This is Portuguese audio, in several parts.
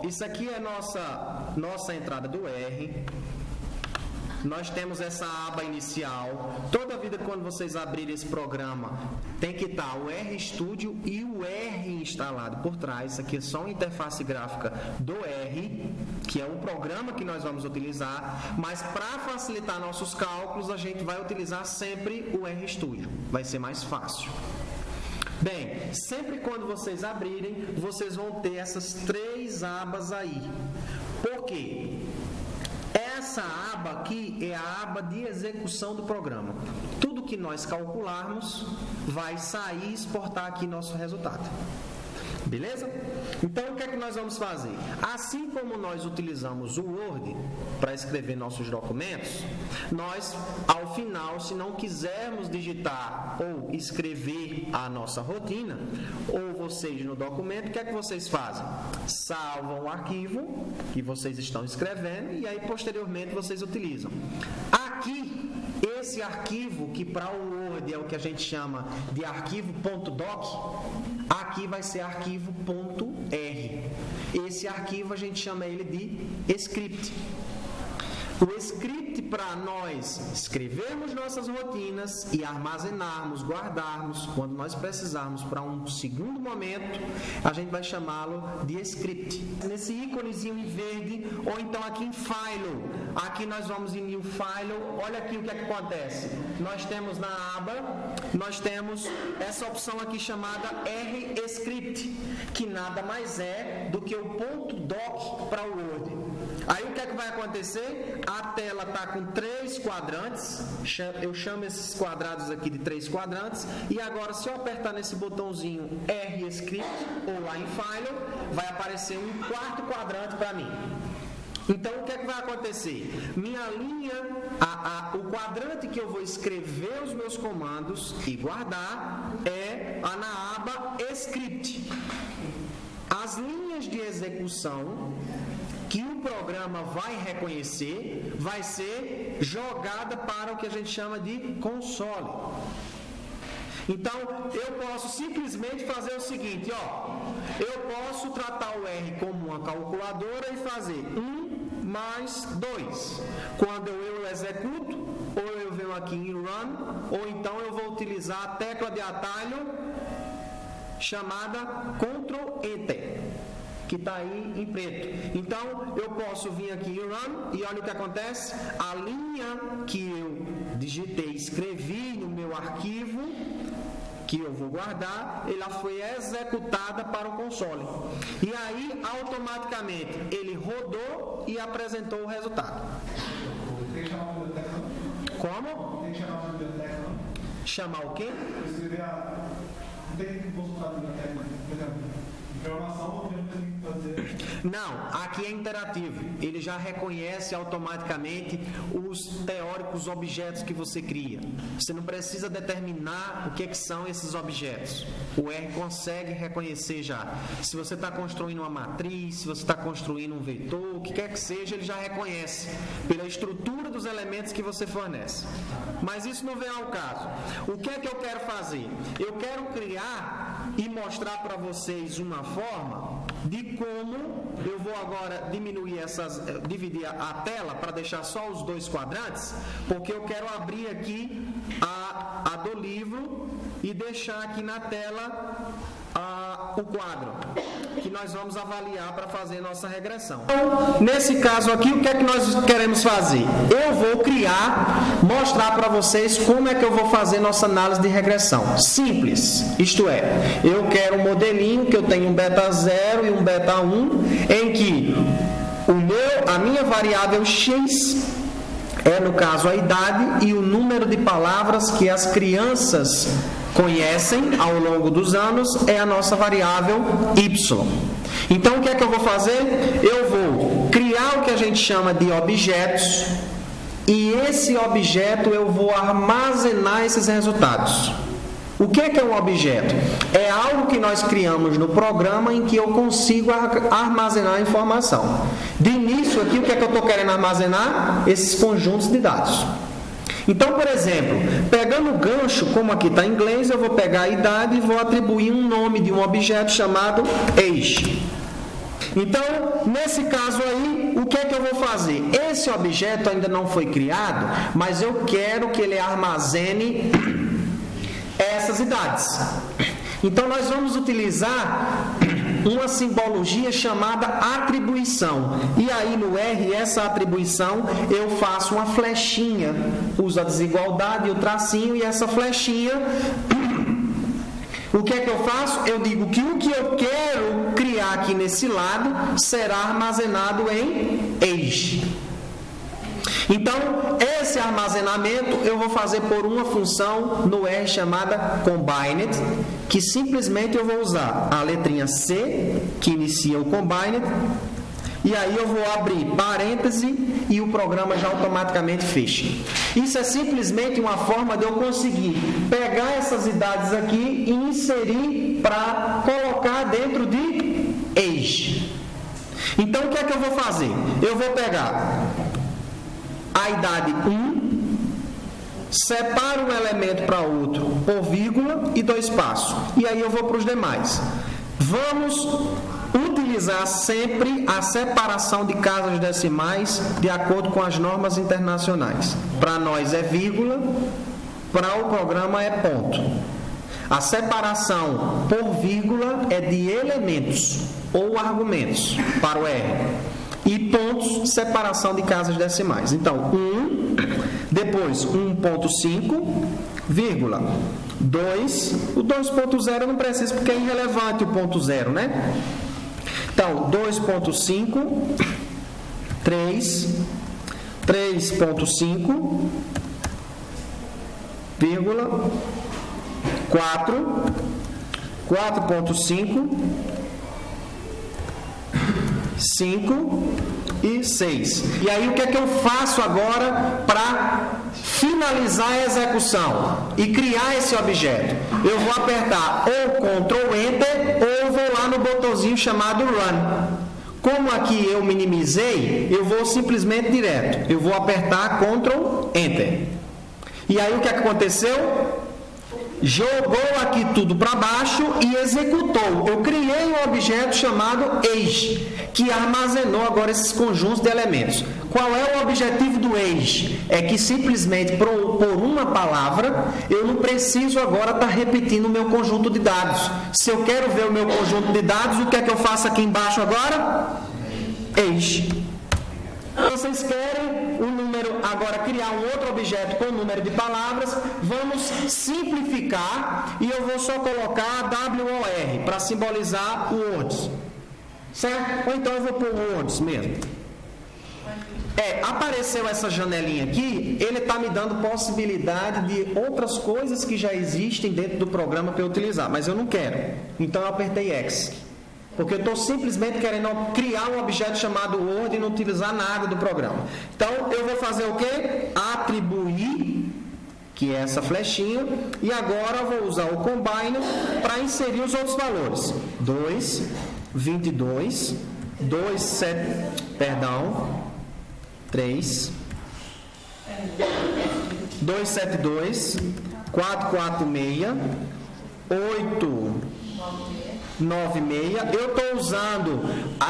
isso aqui é nossa entrada do R. Nós temos essa aba inicial. Toda vida quando vocês abrirem esse programa, tem que estar o RStudio e o R instalado por trás. Isso aqui é só uma interface gráfica do R, que é um programa que nós vamos utilizar, mas para facilitar nossos cálculos, a gente vai utilizar sempre o RStudio. Vai ser mais fácil. Bem, sempre quando vocês abrirem, vocês vão ter essas 3 abas aí. Por quê? Essa aba aqui é a aba de execução do programa. Tudo que nós calcularmos vai sair e exportar aqui nosso resultado. Beleza? Então, o que é que nós vamos fazer? Assim como nós utilizamos o Word para escrever nossos documentos, nós, ao final, se não quisermos digitar ou escrever a nossa rotina, ou vocês no documento, o que é que vocês fazem? Salvam o arquivo que vocês estão escrevendo e aí, posteriormente, vocês utilizam. Aqui, esse arquivo, que para o Word é o que a gente chama de arquivo.doc, aqui vai ser arquivo.r. Esse arquivo a gente chama ele de script. O script, para nós escrevermos nossas rotinas e armazenarmos, guardarmos, quando nós precisarmos para um segundo momento, a gente vai chamá-lo de script. Nesse íconezinho em verde, ou então aqui em File, aqui nós vamos em New File, olha aqui o que é que acontece. Nós temos na aba, nós temos essa opção aqui chamada RScript, que nada mais é do que o .doc para o Word. Aí o que é que vai acontecer? A tela está com 3 quadrantes, eu chamo esses quadrados aqui de 3 quadrantes, e agora se eu apertar nesse botãozinho RScript, ou lá em File, vai aparecer um 4º quadrante para mim. Então o que é que vai acontecer? Minha linha, o quadrante que eu vou escrever os meus comandos e guardar é na aba Script. As linhas de execução que o programa vai reconhecer vai ser jogada para o que a gente chama de console. Então, eu posso simplesmente fazer o seguinte, eu posso tratar o R como uma calculadora e fazer 1 mais 2. Quando eu executo, ou eu venho aqui em Run, ou então eu vou utilizar a tecla de atalho chamada Ctrl Enter, que está aí em preto. Então, eu posso vir aqui em Run e olha o que acontece. A linha que eu digitei, escrevi no meu arquivo, que eu vou guardar, ela foi executada para o console. E aí, automaticamente, ele rodou e apresentou o resultado. Tem que chamar a biblioteca? Como? Tem que chamar a biblioteca? Chamar o quê? Escrever não tem que consultar a biblioteca, por exemplo. Informação, eu tenho que fazer. Não, aqui é interativo. Ele já reconhece automaticamente os teóricos objetos que você cria. Você não precisa determinar o que são esses objetos. O R consegue reconhecer já. Se você está construindo uma matriz, se você está construindo um vetor, o que quer que seja, ele já reconhece pela estrutura dos elementos que você fornece. Mas isso não vem ao caso. O que é que eu quero fazer? Eu quero criar e mostrar para vocês uma forma de como eu vou agora dividir a tela para deixar só os 2 quadrantes, porque eu quero abrir aqui a do livro e deixar aqui na tela o quadro que nós vamos avaliar para fazer nossa regressão. Então, nesse caso aqui, o que é que nós queremos fazer? Eu vou mostrar para vocês como é que eu vou fazer nossa análise de regressão. Simples, isto é, eu quero um modelinho que eu tenho um beta 0 e um beta 1, em que a minha variável x é, no caso, a idade e o número de palavras que as crianças conhecem ao longo dos anos é a nossa variável y. Então, o que é que eu vou fazer? Eu vou criar o que a gente chama de objetos e esse objeto eu vou armazenar esses resultados. O que é um objeto? É algo que nós criamos no programa em que eu consigo armazenar a informação. De início aqui, o que é que eu estou querendo armazenar? Esses conjuntos de dados. Então, por exemplo, pegando o gancho, como aqui está em inglês, eu vou pegar a idade e vou atribuir um nome de um objeto chamado age. Então, nesse caso aí, o que é que eu vou fazer? Esse objeto ainda não foi criado, mas eu quero que ele armazene essas idades. Então, nós vamos utilizar uma simbologia chamada atribuição. E aí no R, essa atribuição, eu faço uma flechinha, uso a desigualdade e o tracinho, e essa flechinha, o que é que eu faço? Eu digo que o que eu quero criar aqui nesse lado será armazenado em age. Então, esse armazenamento eu vou fazer por uma função no R chamada combined, que simplesmente eu vou usar a letrinha C, que inicia o combined, e aí eu vou abrir parêntese e o programa já automaticamente fecha. Isso é simplesmente uma forma de eu conseguir pegar essas idades aqui e inserir para colocar dentro de age. Então, o que é que eu vou fazer? Eu vou pegar a idade 1, separo um elemento para outro por vírgula e 2 espaços. E aí eu vou para os demais. Vamos utilizar sempre a separação de casas decimais de acordo com as normas internacionais. Para nós é vírgula, para o programa é ponto. A separação por vírgula é de elementos ou argumentos para o R. E pontos, separação de casas decimais. Então, 1, depois 1.5, vírgula, 2, o 2.0 eu não preciso porque é irrelevante o ponto 0, né? Então, 2.5, 3, 3.5, vírgula, 4, 4.5, 5 e 6. E aí o que é que eu faço agora para finalizar a execução e criar esse objeto? Eu vou apertar ou Ctrl Enter ou vou lá no botãozinho chamado Run. Como aqui eu minimizei, eu vou simplesmente direto. Eu vou apertar Ctrl Enter. E aí o que é que aconteceu? Jogou aqui tudo para baixo e executou. Eu criei um objeto chamado age, que armazenou agora esses conjuntos de elementos. Qual é o objetivo do age? É que simplesmente por uma palavra eu não preciso agora estar repetindo o meu conjunto de dados. Se eu quero ver o meu conjunto de dados, o que é que eu faço aqui embaixo agora? Age. Vocês querem um número, agora criar um outro objeto com número de palavras, vamos simplificar e eu vou só colocar WOR para simbolizar o words, certo? Ou então eu vou pôr words mesmo. Apareceu essa janelinha aqui, ele está me dando possibilidade de outras coisas que já existem dentro do programa para eu utilizar, mas eu não quero, então eu apertei X. Porque eu estou simplesmente querendo criar um objeto chamado Word e não utilizar nada do programa. Então, eu vou fazer o quê? Atribuir, que é essa flechinha, e agora eu vou usar o Combine para inserir os outros valores. 2, 22, 2, 7, perdão, 3, 272, 446, 8, 96, eu estou usando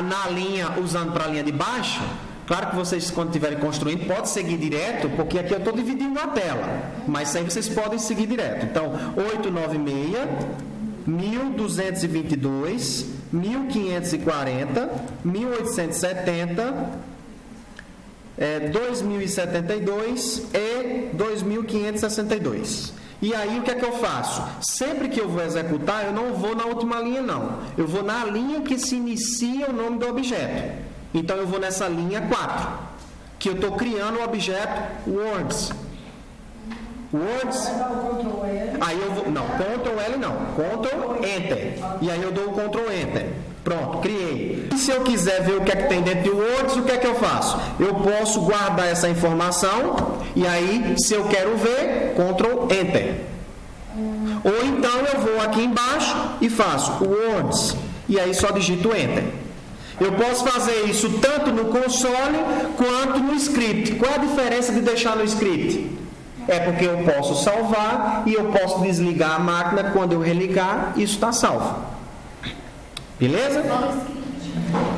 na linha, usando para a linha de baixo. Claro que vocês, quando estiverem construindo, podem seguir direto, porque aqui eu estou dividindo a tela, mas aí vocês podem seguir direto. Então, 896, 1222, 1540, 1870, 2072 e 2562. E aí o que é que eu faço? Sempre que eu vou executar, eu não vou na última linha não. Eu vou na linha que se inicia o nome do objeto. Então eu vou nessa linha 4, que eu estou criando o objeto words. Words. Aí eu vou, não, Ctrl L não, Ctrl Enter. E aí eu dou o Ctrl Enter. Pronto, criei. E se eu quiser ver o que é que tem dentro de words, o que é que eu faço? Eu posso guardar essa informação e aí, se eu quero ver, Ctrl Enter. Ou então eu vou aqui embaixo e faço words e aí só digito Enter. Eu posso fazer isso tanto no console quanto no script. Qual é a diferença de deixar no script? É porque eu posso salvar e eu posso desligar a máquina. Quando eu religar, isso está salvo. Beleza?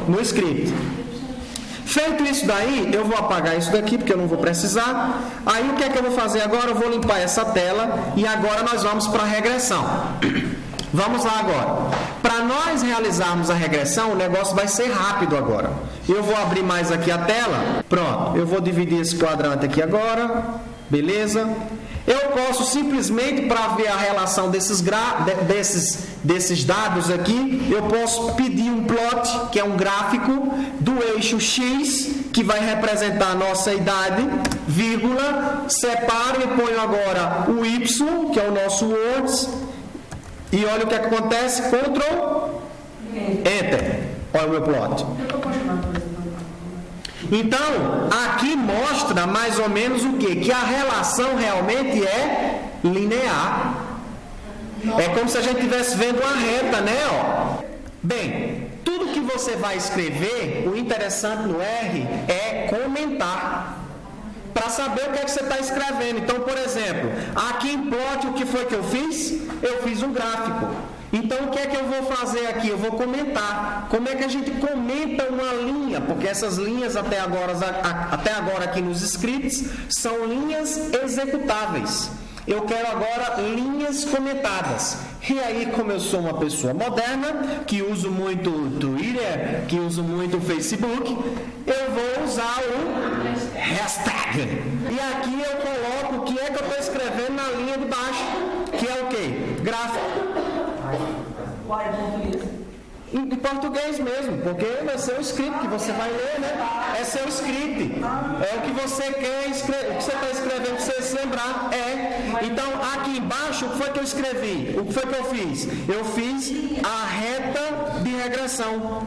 no script. Feito isso daí, eu vou apagar isso daqui, porque eu não vou precisar. Aí o que é que eu vou fazer agora? Eu vou limpar essa tela e agora nós vamos para a regressão. Vamos lá agora. Para nós realizarmos a regressão, o negócio vai ser rápido agora. Eu vou abrir mais aqui a tela. Pronto, eu vou dividir esse quadrante aqui agora. Beleza? Eu posso simplesmente, para ver a relação desses dados aqui, eu posso pedir um plot, que é um gráfico do eixo X, que vai representar a nossa idade, vírgula, separo e ponho agora o Y, que é o nosso words, e olha o que acontece, Ctrl, Enter. Olha o meu plot. Então, aqui mostra mais ou menos o quê? Que a relação realmente é linear. É como se a gente estivesse vendo uma reta, né? Ó. Bem, tudo que você vai escrever, o interessante no R é comentar. Para saber o que é que você está escrevendo. Então, por exemplo, aqui em plot, o que foi que eu fiz? Eu fiz um gráfico. Então, o que é que eu vou fazer aqui? Eu vou comentar. Como é que a gente comenta uma linha? Porque essas linhas até agora aqui nos scripts são linhas executáveis. Eu quero agora linhas comentadas. E aí, como eu sou uma pessoa moderna, que uso muito Twitter, que uso muito Facebook, eu vou usar o hashtag. E aqui eu coloco o que é que eu estou escrevendo na linha de baixo, que é o quê? Gráfico. Em português mesmo, porque vai ser o script que você vai ler, né? É seu script. É o que você quer escrever, o que você está escrevendo, para você se lembrar. Então, aqui embaixo, o que foi que eu escrevi? O que foi que eu fiz? Eu fiz a reta de regressão.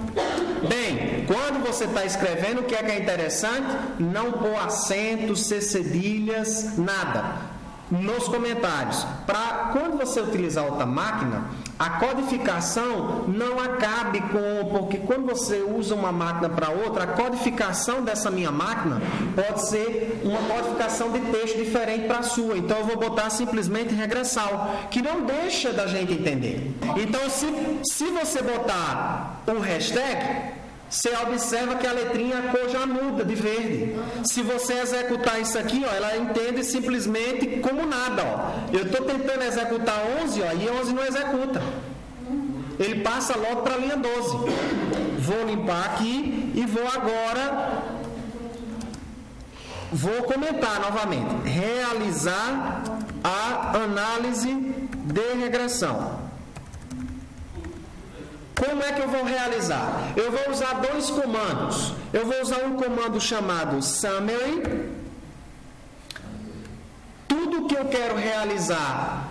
Bem, quando você está escrevendo, o que é interessante? Não pôr acentos, cedilhas, nada. Nos comentários, para quando você utilizar outra máquina, a codificação não acabe porque quando você usa uma máquina para outra, a codificação dessa minha máquina pode ser uma codificação de texto diferente para a sua. Então eu vou botar simplesmente regressal, que não deixa da gente entender. Então se você botar um hashtag, você observa que a letrinha, a cor já muda de verde. Se você executar isso aqui, ó, ela entende simplesmente como nada. Ó. Eu estou tentando executar 11, ó, e 11 não executa. Ele passa logo para a linha 12. Vou limpar aqui e vou comentar novamente. Realizar a análise de regressão. Como é que eu vou realizar? Eu vou usar dois comandos. Eu vou usar um comando chamado summary. Tudo que eu quero realizar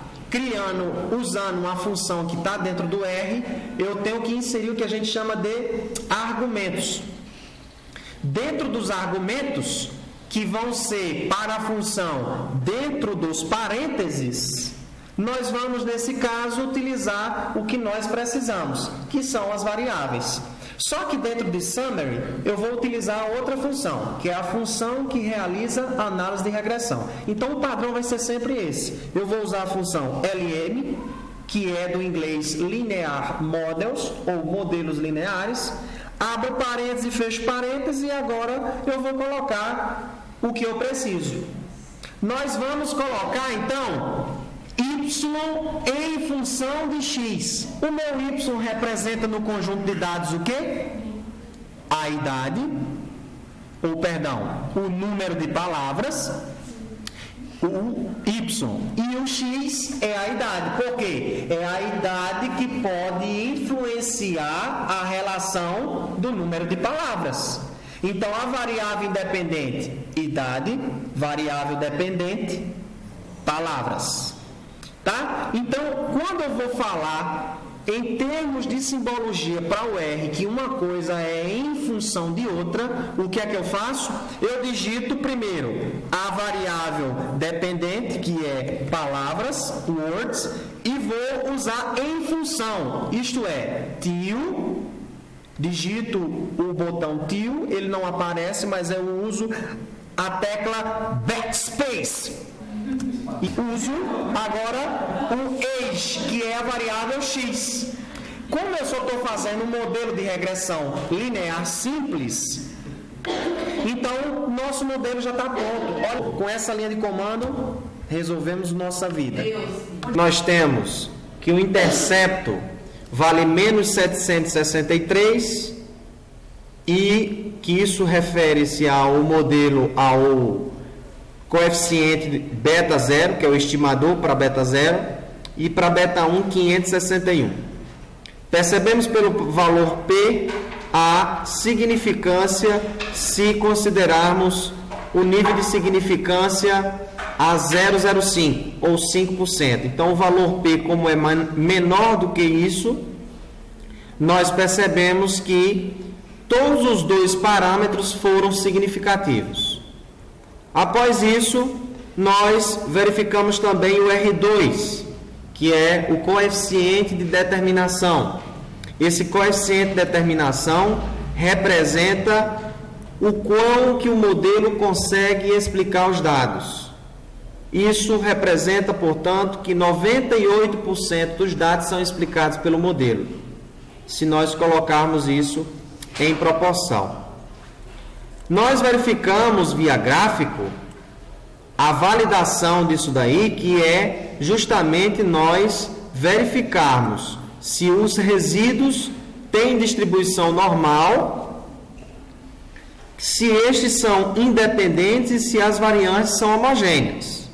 usando uma função que está dentro do R, eu tenho que inserir o que a gente chama de argumentos. Dentro dos argumentos, que vão ser para a função dentro dos parênteses, nós vamos, nesse caso, utilizar o que nós precisamos, que são as variáveis. Só que dentro de summary, eu vou utilizar outra função, que é a função que realiza a análise de regressão. Então, o padrão vai ser sempre esse. Eu vou usar a função LM, que é do inglês Linear Models, ou modelos lineares. Abro parênteses e fecho parênteses, e agora eu vou colocar o que eu preciso. Nós vamos colocar, então, Y em função de X. O meu Y representa no conjunto de dados o quê? A idade, o número de palavras, o Y. E o X é a idade. Por quê? É a idade que pode influenciar a relação do número de palavras. Então, a variável independente, idade, variável dependente, palavras. Tá? Então, quando eu vou falar em termos de simbologia para o R, que uma coisa é em função de outra, o que é que eu faço? Eu digito primeiro a variável dependente, que é palavras, words, e vou usar em função, isto é, til, digito o botão til, ele não aparece, mas eu uso a tecla backspace. E uso agora o age, que é a variável x. Como eu só estou fazendo um modelo de regressão linear simples, então nosso modelo já está pronto. Olha, com essa linha de comando, resolvemos nossa vida. Nós temos que o intercepto vale menos 763 e que isso refere-se ao modelo, ao coeficiente beta 0, que é o estimador para beta 0, e para beta 1, 561. Percebemos pelo valor P a significância se considerarmos o nível de significância a 0,05 ou 5%. Então, o valor P, como é menor do que isso, nós percebemos que todos os dois parâmetros foram significativos. Após isso, nós verificamos também o R2, que é o coeficiente de determinação. Esse coeficiente de determinação representa o quão que o modelo consegue explicar os dados. Isso representa, portanto, que 98% dos dados são explicados pelo modelo, se nós colocarmos isso em proporção. Nós verificamos via gráfico a validação disso daí, que é justamente nós verificarmos se os resíduos têm distribuição normal, se estes são independentes e se as variantes são homogêneas,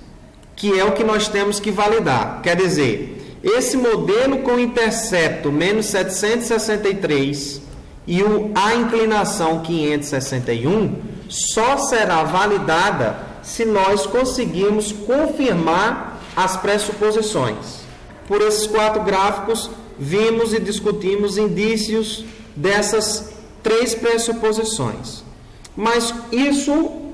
que é o que nós temos que validar. Quer dizer, esse modelo com intercepto menos 763 e a inclinação 561 só será validada se nós conseguirmos confirmar as pressuposições. Por esses 4 gráficos, vimos e discutimos indícios dessas 3 pressuposições. Mas isso,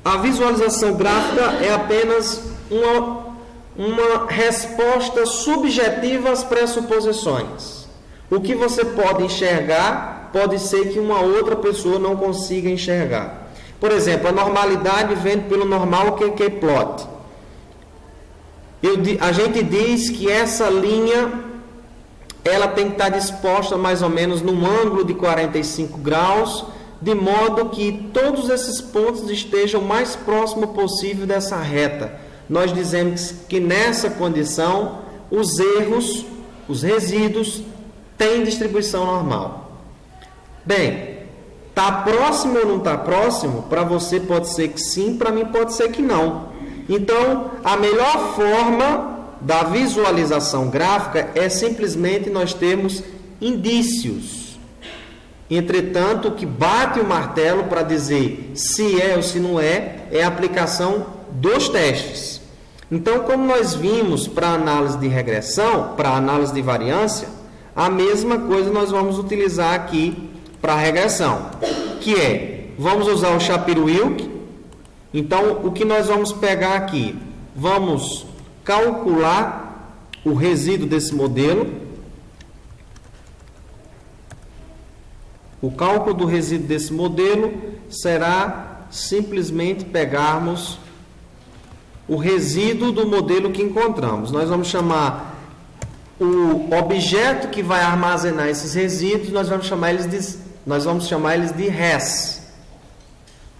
a visualização gráfica é apenas uma resposta subjetiva às pressuposições. O que você pode enxergar, pode ser que uma outra pessoa não consiga enxergar. Por exemplo, a normalidade vem pelo normal QQ-plot. A gente diz que essa linha ela tem que estar disposta mais ou menos num ângulo de 45 graus, de modo que todos esses pontos estejam o mais próximo possível dessa reta. Nós dizemos que nessa condição, os erros, os resíduos, têm distribuição normal. Bem, está próximo ou não está próximo? Para você pode ser que sim, para mim pode ser que não. Então, a melhor forma da visualização gráfica é simplesmente nós termos indícios. Entretanto, o que bate o martelo para dizer se é ou se não é a aplicação dos testes. Então, como nós vimos para análise de regressão, para análise de variância, a mesma coisa nós vamos utilizar aqui para a regressão, que é, vamos usar o Shapiro-Wilk. Então, o que nós vamos pegar aqui? Vamos calcular o resíduo desse modelo. O cálculo do resíduo desse modelo será simplesmente pegarmos o resíduo do modelo que encontramos. Nós vamos chamar o objeto que vai armazenar esses resíduos, nós vamos chamar eles de res.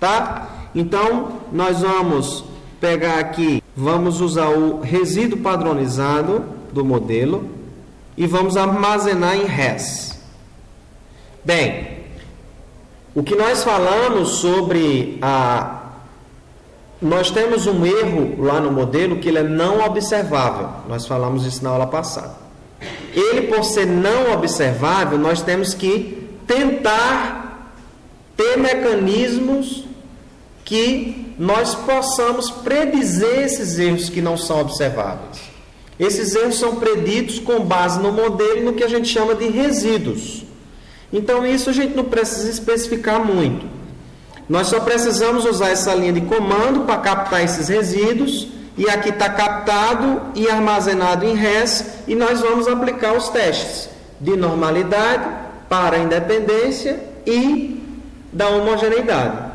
Tá? Então, nós vamos pegar aqui, vamos usar o resíduo padronizado do modelo e vamos armazenar em res. Bem, o que nós falamos sobre nós temos um erro lá no modelo que ele é não observável. Nós falamos isso na aula passada. Ele, por ser não observável, nós temos que tentar ter mecanismos que nós possamos predizer esses erros que não são observáveis. Esses erros são preditos com base no modelo, no que a gente chama de resíduos. Então, isso a gente não precisa especificar muito. Nós só precisamos usar essa linha de comando para captar esses resíduos, e aqui está captado e armazenado em res, e nós vamos aplicar os testes de normalidade para a independência e da homogeneidade.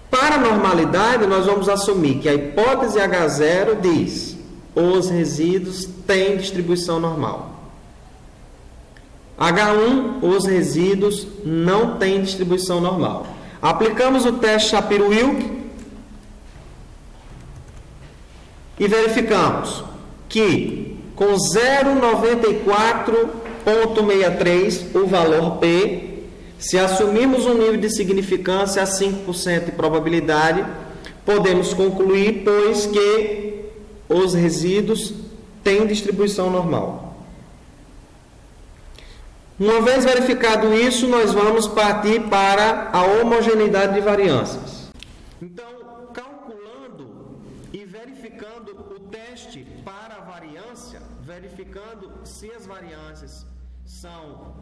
Para a normalidade, nós vamos assumir que a hipótese H0 diz: os resíduos têm distribuição normal. H1, os resíduos não têm distribuição normal. Aplicamos o teste Shapiro-Wilk e verificamos que com 0,94,63 o valor P, se assumirmos um nível de significância a 5% de probabilidade, podemos concluir, pois, que os resíduos têm distribuição normal. Uma vez verificado isso, nós vamos partir para a homogeneidade de variâncias. Então, calculando e verificando o teste para a variância, verificando se as variâncias são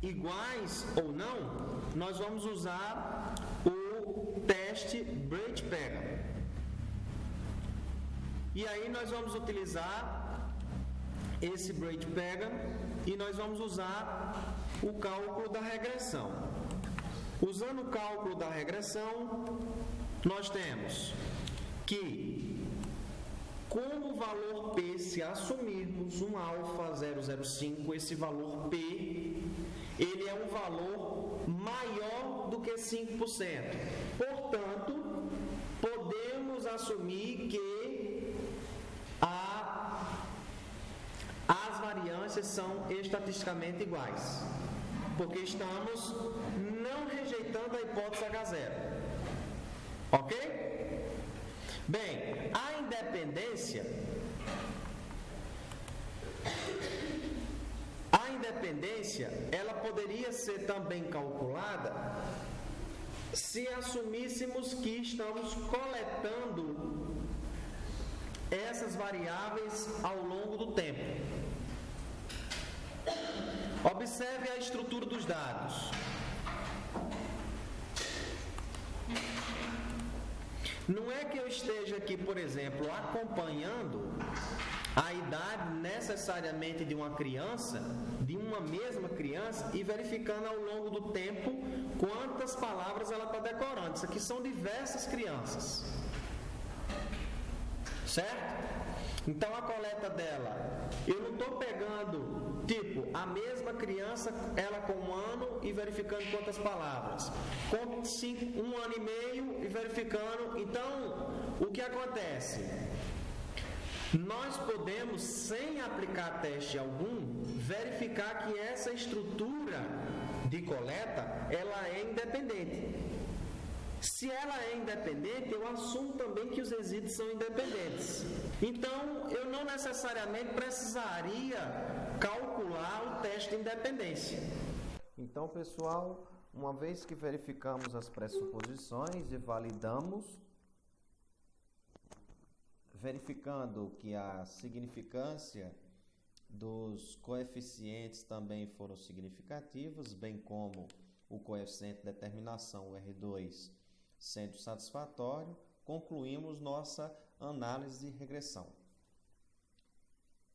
iguais ou não, nós vamos usar o teste Breit-Pega. E aí nós vamos utilizar esse Breit-Pega e nós vamos usar o cálculo da regressão. Usando o cálculo da regressão, nós temos que, como o valor P, se assumirmos um alfa 005, esse valor P, ele é um valor maior do que 5%. Portanto, podemos assumir que as variâncias são estatisticamente iguais, porque estamos não rejeitando a hipótese H0. Ok? Bem, a independência ela poderia ser também calculada se assumíssemos que estamos coletando essas variáveis ao longo do tempo. Observe a estrutura dos dados. Não é que eu esteja aqui, por exemplo, acompanhando a idade necessariamente de uma criança, de uma mesma criança, e verificando ao longo do tempo quantas palavras ela está decorando. Isso aqui são diversas crianças. Certo? Então a coleta dela, eu não estou pegando, tipo, a mesma criança, ela com 1 ano e verificando quantas palavras, com 1 ano e meio e verificando. Então, o que acontece? Nós podemos, sem aplicar teste algum, verificar que essa estrutura de coleta, ela é independente. Se ela é independente, eu assumo também que os resíduos são independentes. Então, eu não necessariamente precisaria calcular o teste de independência. Então, pessoal, uma vez que verificamos as pressuposições e validamos, verificando que a significância dos coeficientes também foram significativos, bem como o coeficiente de determinação, o R2, sendo satisfatório, concluímos nossa análise de regressão.